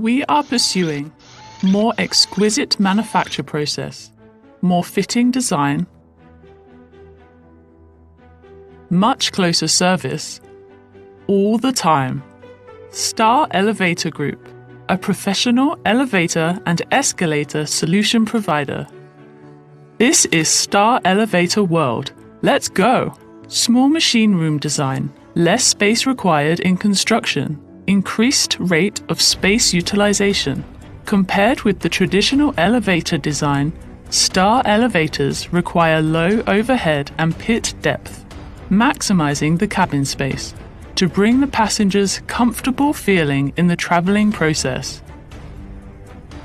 We are pursuing more exquisite manufacture process, more fitting design, much closer service, all the time. Star Elevator Group, a professional elevator and escalator solution provider. This is Star Elevator World. Let's go! Small machine room design, less space required in construction, increased rate of space utilization. Compared with the traditional elevator design, Star elevators require low overhead and pit depth, maximizing the cabin space to bring the passengers comfortable feeling in the traveling process.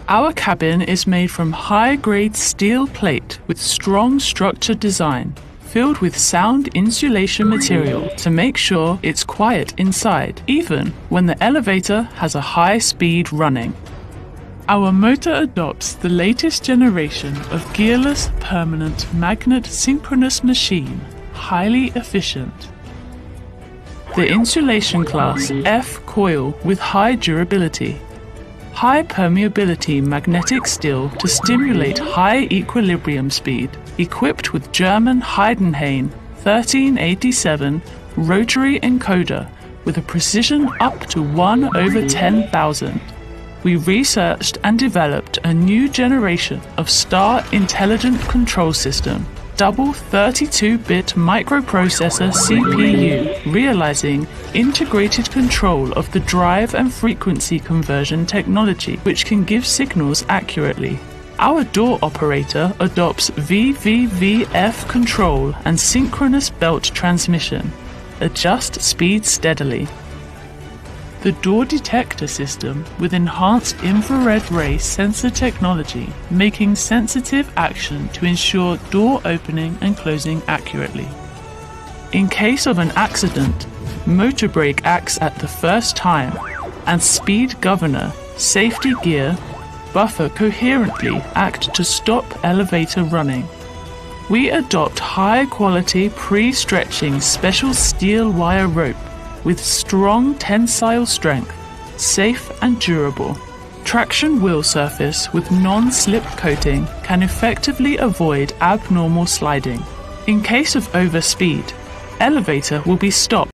Our cabin is made from high-grade steel plate with strong structured design, filled with sound insulation material to make sure it's quiet inside, even when the elevator has a high speed running. Our motor adopts the latest generation of gearless permanent magnet synchronous machine, highly efficient. The insulation class F coil with high durability. High permeability magnetic steel to stimulate high equilibrium speed, equipped with German Heidenhain 1387 rotary encoder with a precision up to 1/10,000. We researched and developed a new generation of Star Intelligent Control System, double 32-bit microprocessor CPU, realizing integrated control of the drive and frequency conversion technology, which can give signals accurately. Our door operator adopts VVVF control and synchronous belt transmission. Adjust speed steadily. The door detector system with enhanced infrared ray sensor technology, making sensitive action to ensure door opening and closing accurately. In case of an accident, motor brake acts at the first time, and speed governor, safety gear, buffer coherently act to stop elevator running. We adopt high-quality pre-stretching special steel wire rope with strong tensile strength, safe and durable. Traction wheel surface with non-slip coating can effectively avoid abnormal sliding. In case of overspeed, elevator will be stopped